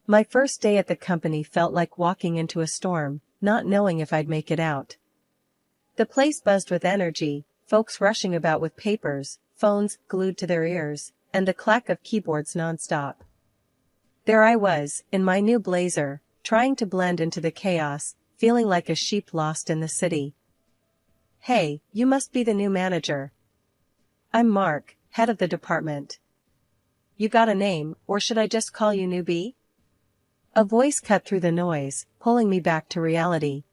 My first day at the company felt like walking into a storm, not knowing if I'd make it out. The place buzzed with energy, folks rushing about with papers, phones glued to their ears, and the clack of keyboards nonstop. There I was, in my new blazer, trying to blend into the chaos, feeling like a sheep lost in the city. "Hey, you must be the new manager." "I'm Mark, head of the department." "You got a name, or should I just call you Newbie?" A voice cut through the noise, pulling me back to reality.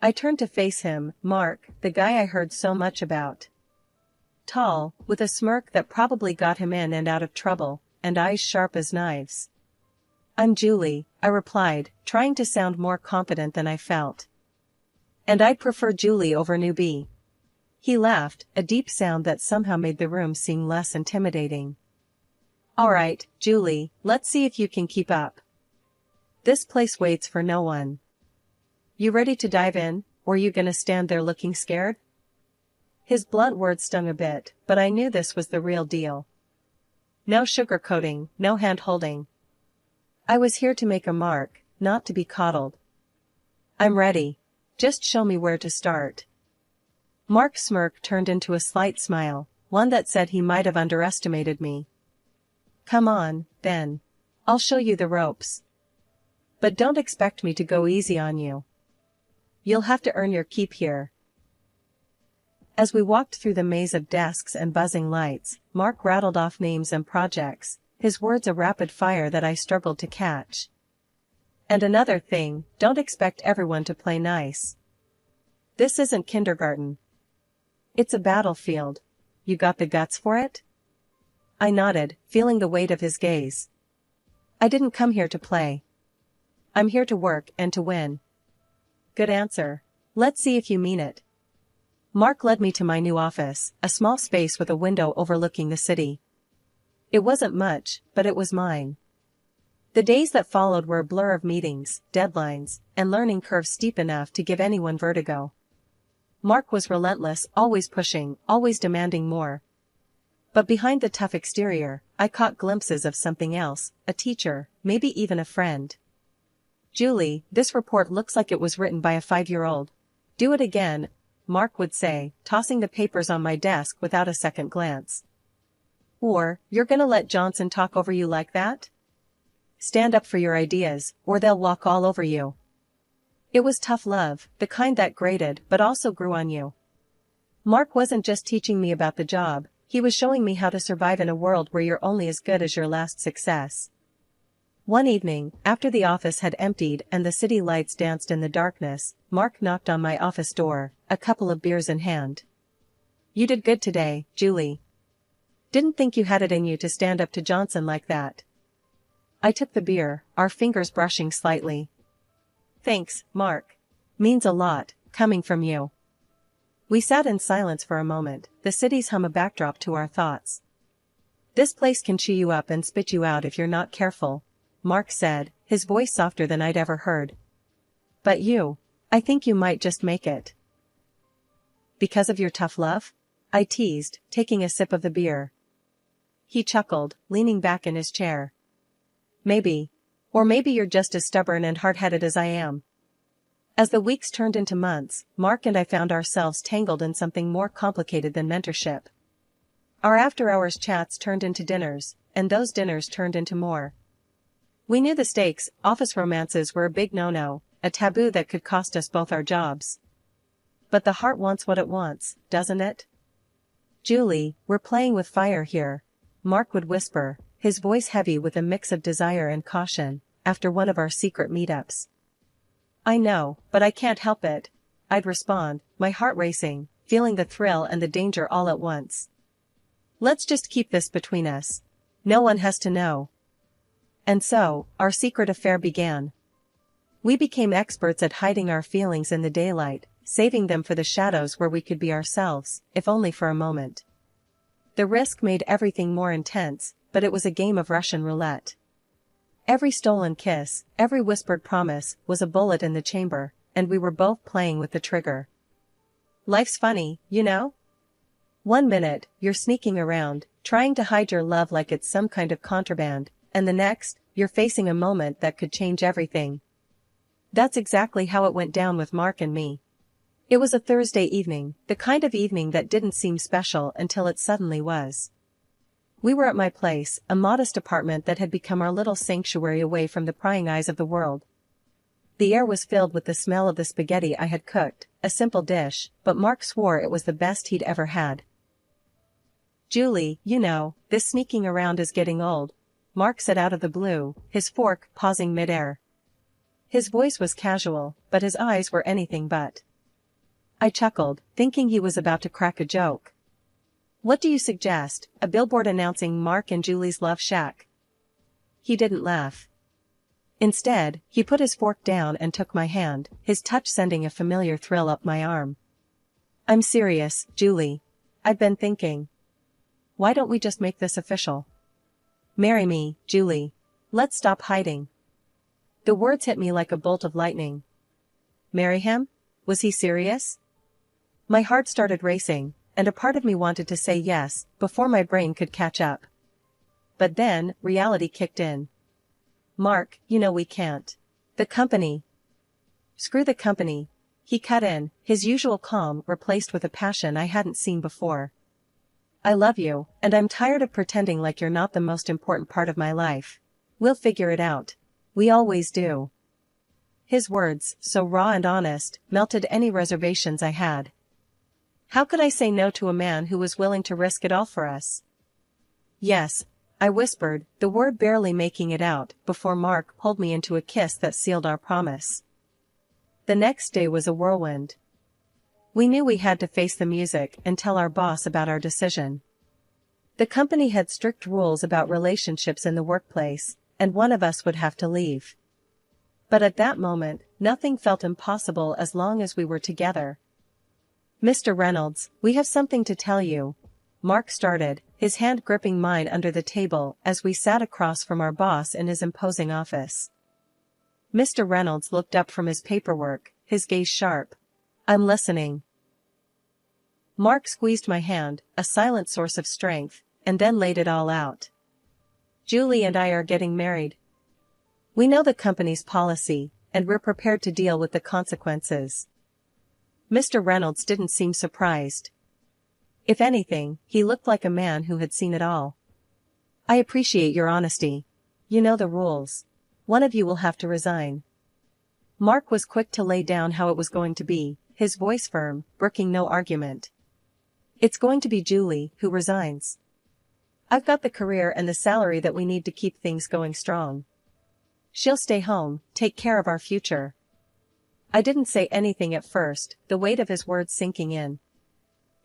I turned to face him, Mark, the guy I heard so much about. Tall, with a smirk that probably got him in and out of trouble, and eyes sharp as knives. "I'm Julie," I replied, trying to sound more confident than I felt. "And I'd prefer Julie over Newbie." He laughed, a deep sound that somehow made the room seem less intimidating. "Alright, Julie, let's see if you can keep up. This place waits for no one. You ready to dive in, or you gonna stand there looking scared?" His blunt words stung a bit, but I knew this was the real deal. No sugarcoating, no hand-holding. I was here to make a mark, not to be coddled. "I'm ready. Just show me where to start." Mark's smirk turned into a slight smile, one that said he might have underestimated me. "Come on, then. I'll show you the ropes. But don't expect me to go easy on you. You'll have to earn your keep here." As we walked through the maze of desks and buzzing lights, Mark rattled off names and projects, his words a rapid fire that I struggled to catch. "And another thing, don't expect everyone to play nice. This isn't kindergarten. It's a battlefield. You got the guts for it?" I nodded, feeling the weight of his gaze. "I didn't come here to play. I'm here to work and to win." "Good answer. Let's see if you mean it." Mark led me to my new office, a small space with a window overlooking the city. It wasn't much, but it was mine. The days that followed were a blur of meetings, deadlines, and learning curves steep enough to give anyone vertigo. Mark was relentless, always pushing, always demanding more. But behind the tough exterior, I caught glimpses of something else, a teacher, maybe even a friend. "Julie, this report looks like it was written by a 5-year-old. Do it again," Mark would say, tossing the papers on my desk without a second glance. Or, "You're gonna let Johnson talk over you like that? Stand up for your ideas, or they'll walk all over you." It was tough love, the kind that grated but also grew on you. Mark wasn't just teaching me about the job, he was showing me how to survive in a world where you're only as good as your last success. One evening, after the office had emptied and the city lights danced in the darkness, Mark knocked on my office door, a couple of beers in hand. "You did good today, Julie. Didn't think you had it in you to stand up to Johnson like that." I took the beer, our fingers brushing slightly. "Thanks, Mark. Means a lot, coming from you." We sat in silence for a moment, the city's hum a backdrop to our thoughts. "This place can chew you up and spit you out if you're not careful," Mark said, his voice softer than I'd ever heard. "But you, I think you might just make it." "Because of your tough love?" I teased, taking a sip of the beer. He chuckled, leaning back in his chair. "Maybe. Or maybe you're just as stubborn and hard-headed as I am." As the weeks turned into months, Mark and I found ourselves tangled in something more complicated than mentorship. Our after-hours chats turned into dinners, and those dinners turned into more. We knew the stakes, office romances were a big no-no, a taboo that could cost us both our jobs. But the heart wants what it wants, doesn't it? "Julie, we're playing with fire here," Mark would whisper, his voice heavy with a mix of desire and caution, after one of our secret meetups. "I know, but I can't help it," I'd respond, my heart racing, feeling the thrill and the danger all at once. "Let's just keep this between us. No one has to know." And so, our secret affair began. We became experts at hiding our feelings in the daylight, saving them for the shadows where we could be ourselves, if only for a moment. The risk made everything more intense, but it was a game of Russian roulette. Every stolen kiss, every whispered promise, was a bullet in the chamber, and we were both playing with the trigger. Life's funny, you know? One minute, you're sneaking around, trying to hide your love like it's some kind of contraband, and the next, you're facing a moment that could change everything. That's exactly how it went down with Mark and me. It was a Thursday evening, the kind of evening that didn't seem special until it suddenly was. We were at my place, a modest apartment that had become our little sanctuary away from the prying eyes of the world. The air was filled with the smell of the spaghetti I had cooked, a simple dish, but Mark swore it was the best he'd ever had. "Julie, you know, this sneaking around is getting old," Mark said out of the blue, his fork pausing mid-air. His voice was casual, but his eyes were anything but. I chuckled, thinking he was about to crack a joke. "What do you suggest, a billboard announcing Mark and Julie's Love Shack?" He didn't laugh. Instead, he put his fork down and took my hand, his touch sending a familiar thrill up my arm. "I'm serious, Julie. I've been thinking. Why don't we just make this official? Marry me, Julie. Let's stop hiding." The words hit me like a bolt of lightning. Marry him? Was he serious? My heart started racing, and a part of me wanted to say yes, before my brain could catch up. But then, reality kicked in. "Mark, you know we can't. The company." "Screw the company," he cut in, his usual calm replaced with a passion I hadn't seen before. "I love you, and I'm tired of pretending like you're not the most important part of my life. We'll figure it out. We always do." His words, so raw and honest, melted any reservations I had. How could I say no to a man who was willing to risk it all for us? "Yes," I whispered, the word barely making it out, before Mark pulled me into a kiss that sealed our promise. The next day was a whirlwind. We knew we had to face the music and tell our boss about our decision. The company had strict rules about relationships in the workplace, and one of us would have to leave. But at that moment, nothing felt impossible as long as we were together. "Mr. Reynolds, we have something to tell you," Mark started, his hand gripping mine under the table as we sat across from our boss in his imposing office. Mr. Reynolds looked up from his paperwork, his gaze sharp. "I'm listening." Mark squeezed my hand, a silent source of strength, and then laid it all out. "Julie and I are getting married. We know the company's policy, and we're prepared to deal with the consequences." Mr. Reynolds didn't seem surprised. If anything, he looked like a man who had seen it all. "I appreciate your honesty. You know the rules. One of you will have to resign." Mark was quick to lay down how it was going to be, his voice firm, brooking no argument. "It's going to be Julie who resigns. I've got the career and the salary that we need to keep things going strong. She'll stay home, take care of our future." I didn't say anything at first, the weight of his words sinking in.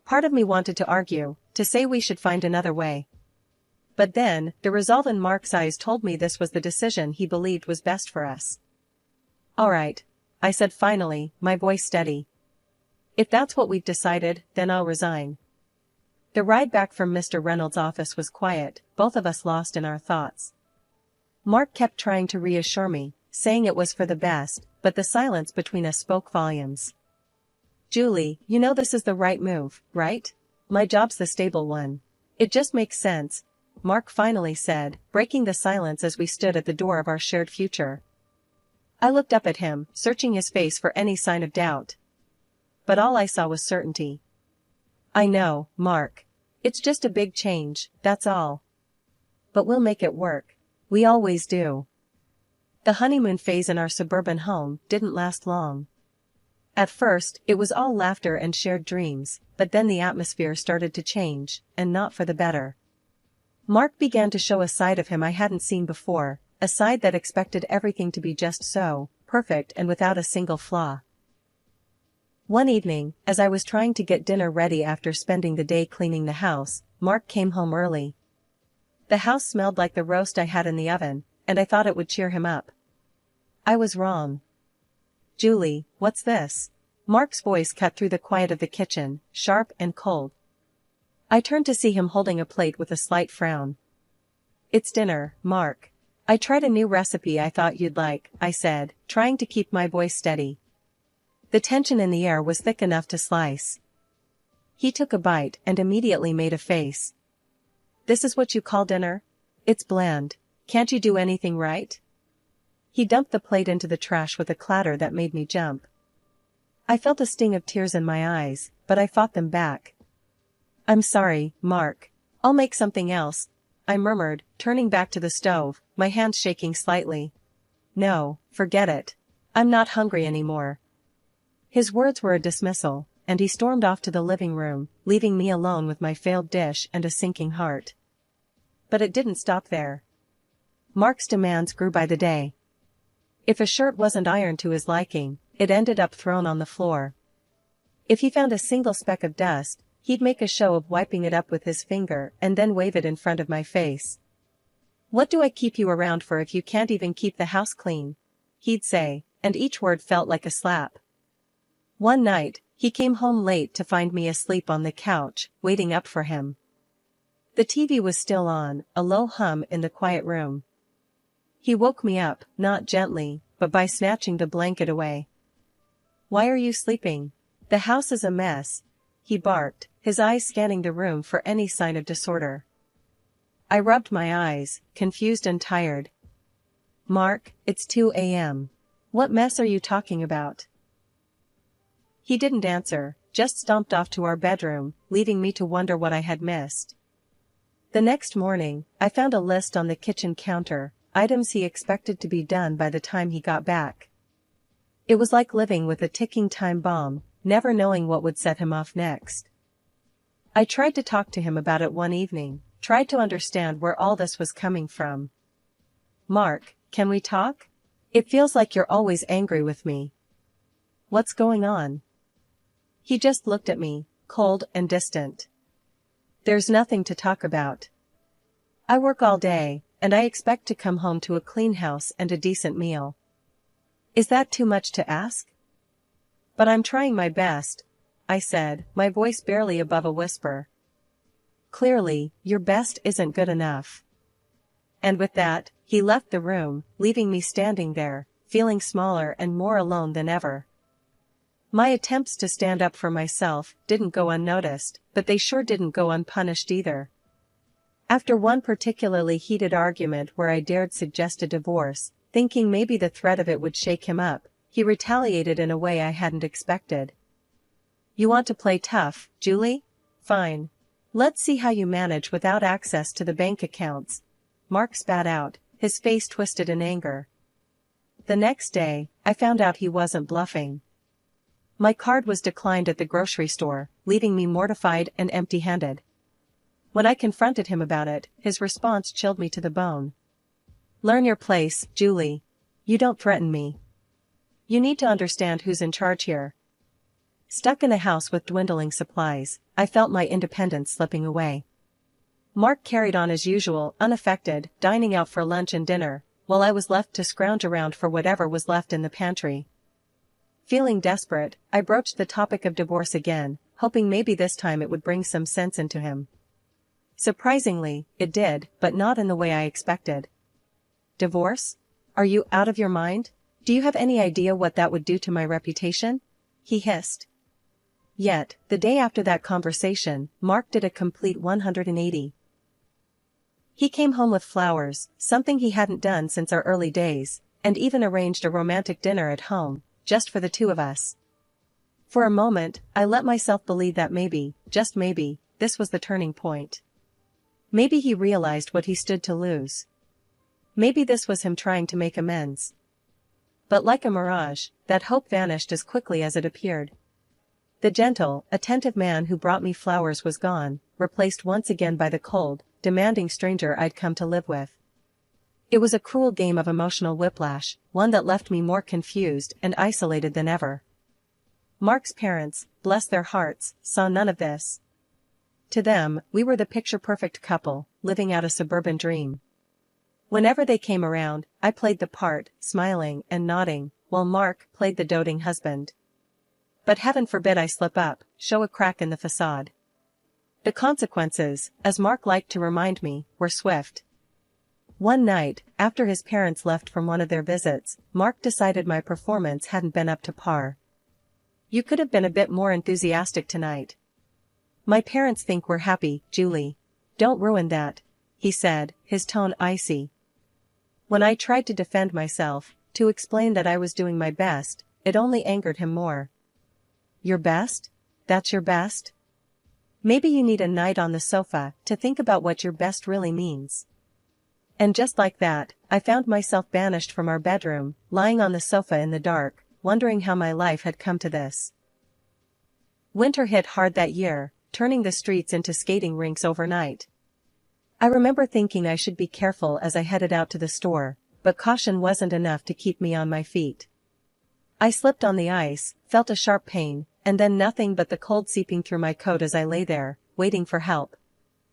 Part of me wanted to argue, to say we should find another way. But then, the resolve in Mark's eyes told me this was the decision he believed was best for us. "All right," I said finally, my voice steady. "If that's what we've decided, then I'll resign." The ride back from Mr. Reynolds' office was quiet, both of us lost in our thoughts. Mark kept trying to reassure me, saying it was for the best, but the silence between us spoke volumes. "Julie, you know this is the right move, right? My job's the stable one. It just makes sense," Mark finally said, breaking the silence as we stood at the door of our shared future. I looked up at him, searching his face for any sign of doubt. But all I saw was certainty. "I know, Mark. It's just a big change, that's all. But we'll make it work. We always do." The honeymoon phase in our suburban home didn't last long. At first, it was all laughter and shared dreams, but then the atmosphere started to change, and not for the better. Mark began to show a side of him I hadn't seen before, a side that expected everything to be just so, perfect and without a single flaw. One evening, as I was trying to get dinner ready after spending the day cleaning the house, Mark came home early. The house smelled like the roast I had in the oven, and I thought it would cheer him up. I was wrong. "Julie, what's this?" Mark's voice cut through the quiet of the kitchen, sharp and cold. I turned to see him holding a plate with a slight frown. "It's dinner, Mark. I tried a new recipe I thought you'd like," I said, trying to keep my voice steady. The tension in the air was thick enough to slice. He took a bite and immediately made a face. "This is what you call dinner? It's bland," Can't you do anything right? He dumped the plate into the trash with a clatter that made me jump. I felt a sting of tears in my eyes, but I fought them back. I'm sorry, Mark. I'll make something else, I murmured, turning back to the stove, my hands shaking slightly. No, forget it. I'm not hungry anymore. His words were a dismissal, and he stormed off to the living room, leaving me alone with my failed dish and a sinking heart. But it didn't stop there. Mark's demands grew by the day. If a shirt wasn't ironed to his liking, it ended up thrown on the floor. If he found a single speck of dust, he'd make a show of wiping it up with his finger and then wave it in front of my face. What do I keep you around for if you can't even keep the house clean? He'd say, and each word felt like a slap. One night, he came home late to find me asleep on the couch, waiting up for him. The TV was still on, a low hum in the quiet room. He woke me up, not gently, but by snatching the blanket away. Why are you sleeping? The house is a mess, he barked, his eyes scanning the room for any sign of disorder. I rubbed my eyes, confused and tired. Mark, it's 2 a.m. What mess are you talking about? He didn't answer, just stomped off to our bedroom, leaving me to wonder what I had missed. The next morning, I found a list on the kitchen counter, items he expected to be done by the time he got back. It was like living with a ticking time bomb, never knowing what would set him off next. I tried to talk to him about it one evening, tried to understand where all this was coming from. Mark, can we talk? It feels like you're always angry with me. What's going on? He just looked at me, cold and distant. There's nothing to talk about. I work all day, and I expect to come home to a clean house and a decent meal. Is that too much to ask? But I'm trying my best, I said, my voice barely above a whisper. Clearly, your best isn't good enough. And with that, he left the room, leaving me standing there, feeling smaller and more alone than ever. My attempts to stand up for myself didn't go unnoticed, but they sure didn't go unpunished either. After one particularly heated argument where I dared suggest a divorce, thinking maybe the threat of it would shake him up, he retaliated in a way I hadn't expected. You want to play tough, Julie? Fine. Let's see how you manage without access to the bank accounts. Mark spat out, his face twisted in anger. The next day, I found out he wasn't bluffing. My card was declined at the grocery store, leaving me mortified and empty-handed. When I confronted him about it, his response chilled me to the bone. Learn your place, Julie. You don't threaten me. You need to understand who's in charge here. Stuck in a house with dwindling supplies, I felt my independence slipping away. Mark carried on as usual, unaffected, dining out for lunch and dinner, while I was left to scrounge around for whatever was left in the pantry. Feeling desperate, I broached the topic of divorce again, hoping maybe this time it would bring some sense into him. Surprisingly, it did, but not in the way I expected. Divorce? Are you out of your mind? Do you have any idea what that would do to my reputation? He hissed. Yet, the day after that conversation, Mark did a complete 180. He came home with flowers, something he hadn't done since our early days, and even arranged a romantic dinner at home, just for the two of us. For a moment, I let myself believe that maybe, just maybe, this was the turning point. Maybe he realized what he stood to lose. Maybe this was him trying to make amends. But like a mirage, that hope vanished as quickly as it appeared. The gentle, attentive man who brought me flowers was gone, replaced once again by the cold, demanding stranger I'd come to live with. It was a cruel game of emotional whiplash, one that left me more confused and isolated than ever. Mark's parents, bless their hearts, saw none of this. To them, we were the picture-perfect couple, living out a suburban dream. Whenever they came around, I played the part, smiling and nodding, while Mark played the doting husband. But heaven forbid I slip up, show a crack in the facade. The consequences, as Mark liked to remind me, were swift. One night, after his parents left from one of their visits, Mark decided my performance hadn't been up to par. You could have been a bit more enthusiastic tonight. My parents think we're happy, Julie. Don't ruin that, he said, his tone icy. When I tried to defend myself, to explain that I was doing my best, it only angered him more. Your best? That's your best? Maybe you need a night on the sofa to think about what your best really means. And just like that, I found myself banished from our bedroom, lying on the sofa in the dark, wondering how my life had come to this. Winter hit hard that year, turning the streets into skating rinks overnight. I remember thinking I should be careful as I headed out to the store, but caution wasn't enough to keep me on my feet. I slipped on the ice, felt a sharp pain, and then nothing but the cold seeping through my coat as I lay there, waiting for help.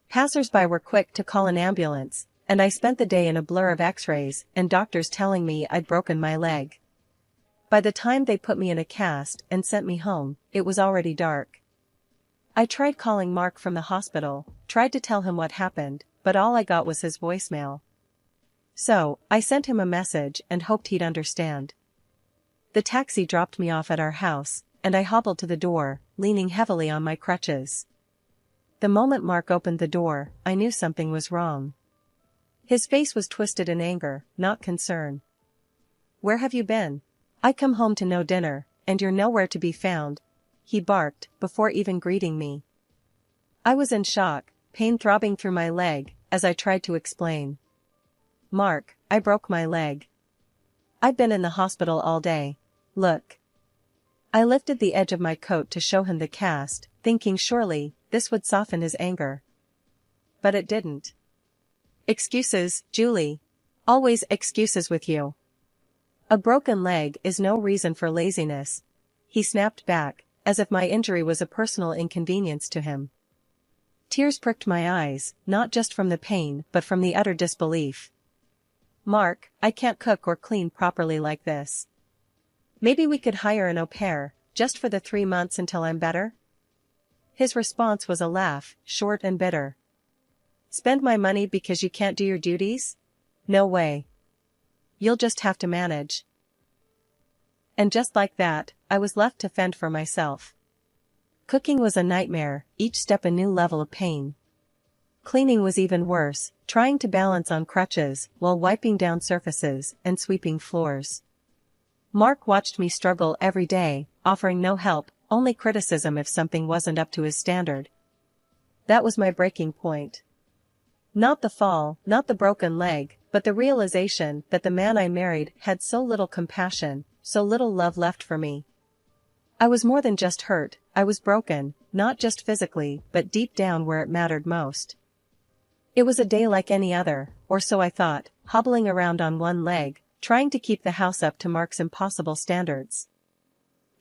Passers-by were quick to call an ambulance, and I spent the day in a blur of x-rays and doctors telling me I'd broken my leg. By the time they put me in a cast and sent me home, it was already dark. I tried calling Mark from the hospital, tried to tell him what happened, but all I got was his voicemail. So, I sent him a message and hoped he'd understand. The taxi dropped me off at our house, and I hobbled to the door, leaning heavily on my crutches. The moment Mark opened the door, I knew something was wrong. His face was twisted in anger, not concern. "Where have you been? I come home to no dinner, and you're nowhere to be found," he barked, before even greeting me. I was in shock, pain throbbing through my leg, as I tried to explain. "Mark, I broke my leg. I've been in the hospital all day. Look." I lifted the edge of my coat to show him the cast, thinking surely this would soften his anger. But it didn't. "Excuses, Julie. Always excuses with you. A broken leg is no reason for laziness," he snapped back, as if my injury was a personal inconvenience to him. Tears pricked my eyes, not just from the pain but from the utter disbelief. "Mark, I can't cook or clean properly like this. Maybe we could hire an au pair, just for the 3 months until I'm better?" His response was a laugh, short and bitter. "Spend my money because you can't do your duties? No way. You'll just have to manage." And just like that, I was left to fend for myself. Cooking was a nightmare, each step a new level of pain. Cleaning was even worse, trying to balance on crutches while wiping down surfaces and sweeping floors. Mark watched me struggle every day, offering no help, only criticism if something wasn't up to his standard. That was my breaking point. Not the fall, not the broken leg, but the realization that the man I married had so little compassion, so little love left for me. I was more than just hurt, I was broken, not just physically, but deep down where it mattered most. It was a day like any other, or so I thought, hobbling around on one leg, trying to keep the house up to Mark's impossible standards.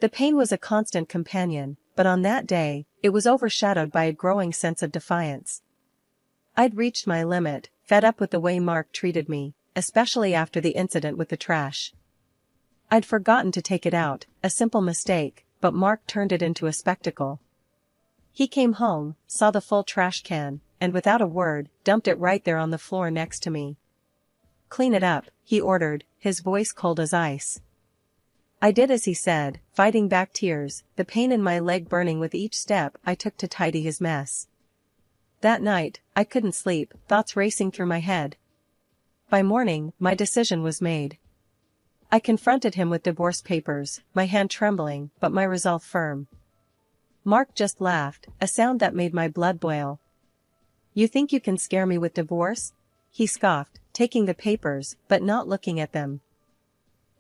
The pain was a constant companion, but on that day, it was overshadowed by a growing sense of defiance. I'd reached my limit, fed up with the way Mark treated me, especially after the incident with the trash. I'd forgotten to take it out, a simple mistake, but Mark turned it into a spectacle. He came home, saw the full trash can, and without a word, dumped it right there on the floor next to me. "Clean it up," he ordered, his voice cold as ice. I did as he said, fighting back tears, the pain in my leg burning with each step I took to tidy his mess. That night, I couldn't sleep, thoughts racing through my head. By morning, my decision was made. I confronted him with divorce papers, my hand trembling, but my resolve firm. Mark just laughed, a sound that made my blood boil. "You think you can scare me with divorce?" he scoffed, taking the papers, but not looking at them.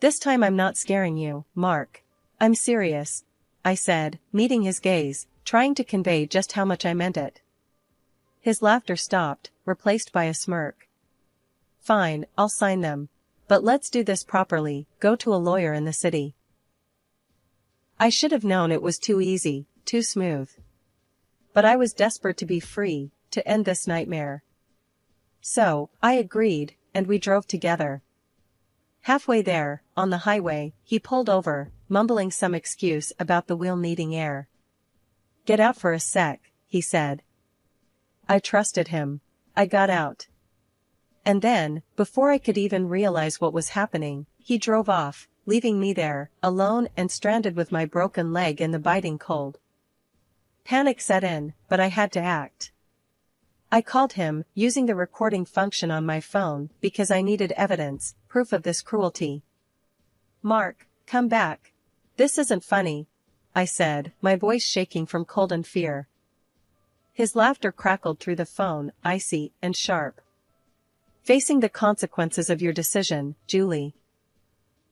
"This time I'm not scaring you, Mark. I'm serious," I said, meeting his gaze, trying to convey just how much I meant it. His laughter stopped, replaced by a smirk. "Fine, I'll sign them. But let's do this properly, go to a lawyer in the city." I should have known it was too easy, too smooth. But I was desperate to be free, to end this nightmare. So, I agreed, and we drove together. Halfway there, on the highway, he pulled over, mumbling some excuse about the wheel needing air. "Get out for a sec," he said. I trusted him. I got out. And then, before I could even realize what was happening, he drove off, leaving me there, alone and stranded with my broken leg in the biting cold. Panic set in, but I had to act. I called him, using the recording function on my phone, because I needed evidence, proof of this cruelty. "Mark, come back. This isn't funny," I said, my voice shaking from cold and fear. His laughter crackled through the phone, icy and sharp. "Facing the consequences of your decision, Julie.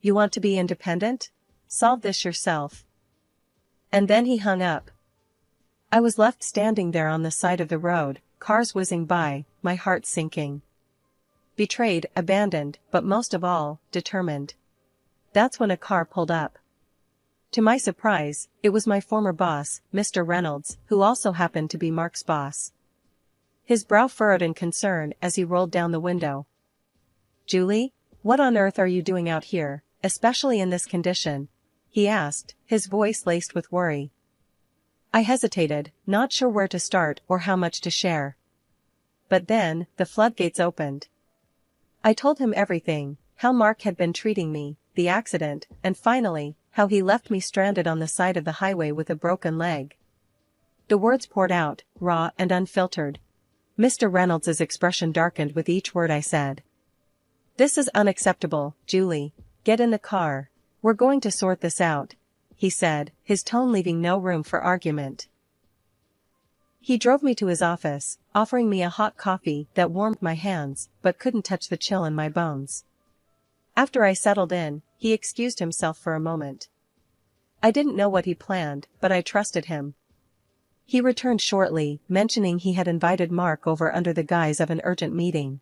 You want to be independent? Solve this yourself." And then he hung up. I was left standing there on the side of the road, cars whizzing by, my heart sinking. Betrayed, abandoned, but most of all, determined. That's when a car pulled up. To my surprise, it was my former boss, Mr. Reynolds, who also happened to be Mark's boss. His brow furrowed in concern as he rolled down the window. "Julie, what on earth are you doing out here, especially in this condition?" he asked, his voice laced with worry. I hesitated, not sure where to start or how much to share. But then, the floodgates opened. I told him everything, how Mark had been treating me, the accident, and finally, how he left me stranded on the side of the highway with a broken leg. The words poured out, raw and unfiltered. Mr. Reynolds' expression darkened with each word I said. "This is unacceptable, Julie. Get in the car. We're going to sort this out," he said, his tone leaving no room for argument. He drove me to his office, offering me a hot coffee that warmed my hands, but couldn't touch the chill in my bones. After I settled in, he excused himself for a moment. I didn't know what he planned, but I trusted him. He returned shortly, mentioning he had invited Mark over under the guise of an urgent meeting.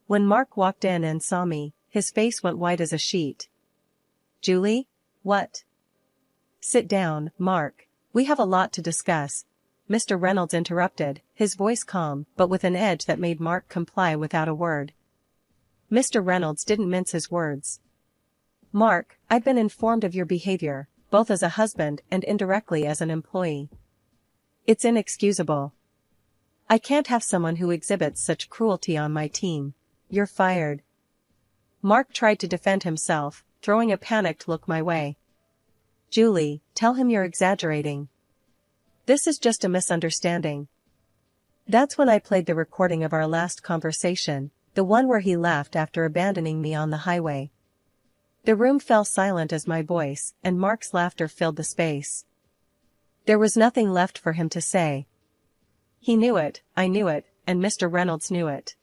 When Mark walked in and saw me, his face went white as a sheet. "Julie? What?" "Sit down, Mark. We have a lot to discuss," Mr. Reynolds interrupted, his voice calm, but with an edge that made Mark comply without a word. Mr. Reynolds didn't mince his words. "Mark, I've been informed of your behavior, both as a husband and indirectly as an employee. It's inexcusable. I can't have someone who exhibits such cruelty on my team. You're fired." Mark tried to defend himself, throwing a panicked look my way. "Julie, tell him you're exaggerating. This is just a misunderstanding." That's when I played the recording of our last conversation, the one where he laughed after abandoning me on the highway. The room fell silent as my voice and Mark's laughter filled the space. There was nothing left for him to say. He knew it, I knew it, and Mr. Reynolds knew it.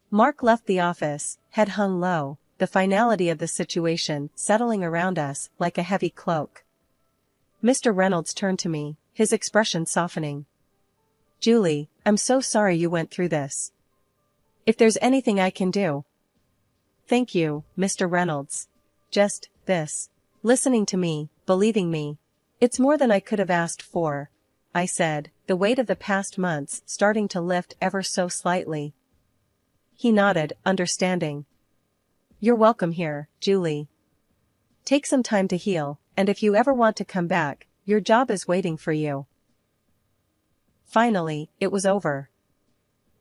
Mark left the office, head hung low, the finality of the situation settling around us like a heavy cloak. Mr. Reynolds turned to me, his expression softening. "Julie, I'm so sorry you went through this. If there's anything I can do..." "Thank you, Mr. Reynolds. Just this. Listening to me, believing me. It's more than I could have asked for," I said, the weight of the past months starting to lift ever so slightly. He nodded, understanding. "You're welcome here, Julie. Take some time to heal, and if you ever want to come back, your job is waiting for you." Finally, it was over.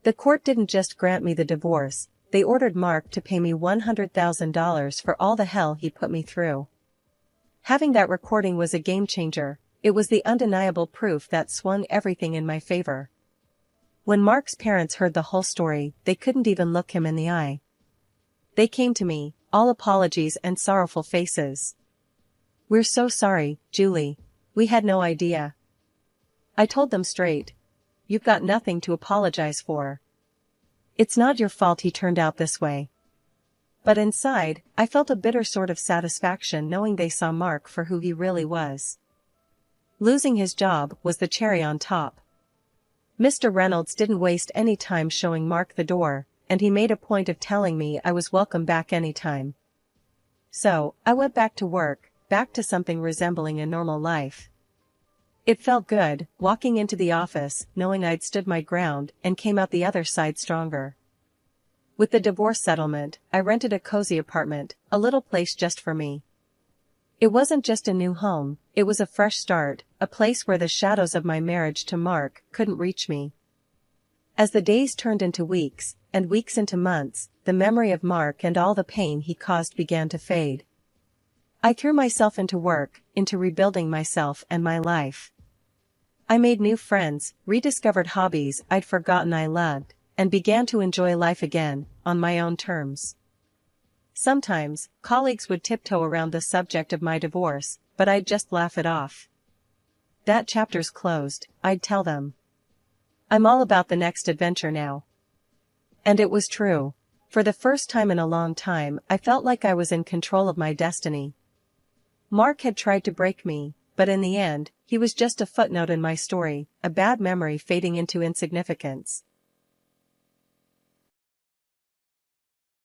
The court didn't just grant me the divorce, they ordered Mark to pay me $100,000 for all the hell he put me through. Having that recording was a game changer. It was the undeniable proof that swung everything in my favor. When Mark's parents heard the whole story, they couldn't even look him in the eye. They came to me, all apologies and sorrowful faces. "We're so sorry, Julie. We had no idea." I told them straight. "You've got nothing to apologize for. It's not your fault he turned out this way." But inside, I felt a bitter sort of satisfaction knowing they saw Mark for who he really was. Losing his job was the cherry on top. Mr. Reynolds didn't waste any time showing Mark the door, and he made a point of telling me I was welcome back anytime. So, I went back to work, back to something resembling a normal life. It felt good, walking into the office, knowing I'd stood my ground and came out the other side stronger. With the divorce settlement, I rented a cozy apartment, a little place just for me. It wasn't just a new home, it was a fresh start, a place where the shadows of my marriage to Mark couldn't reach me. As the days turned into weeks, and weeks into months, the memory of Mark and all the pain he caused began to fade. I threw myself into work, into rebuilding myself and my life. I made new friends, rediscovered hobbies I'd forgotten I loved, and began to enjoy life again, on my own terms. Sometimes, colleagues would tiptoe around the subject of my divorce, but I'd just laugh it off. That chapter's closed, I'd tell them. I'm all about the next adventure now. And it was true. For the first time in a long time, I felt like I was in control of my destiny. Mark had tried to break me, but in the end, he was just a footnote in my story, a bad memory fading into insignificance.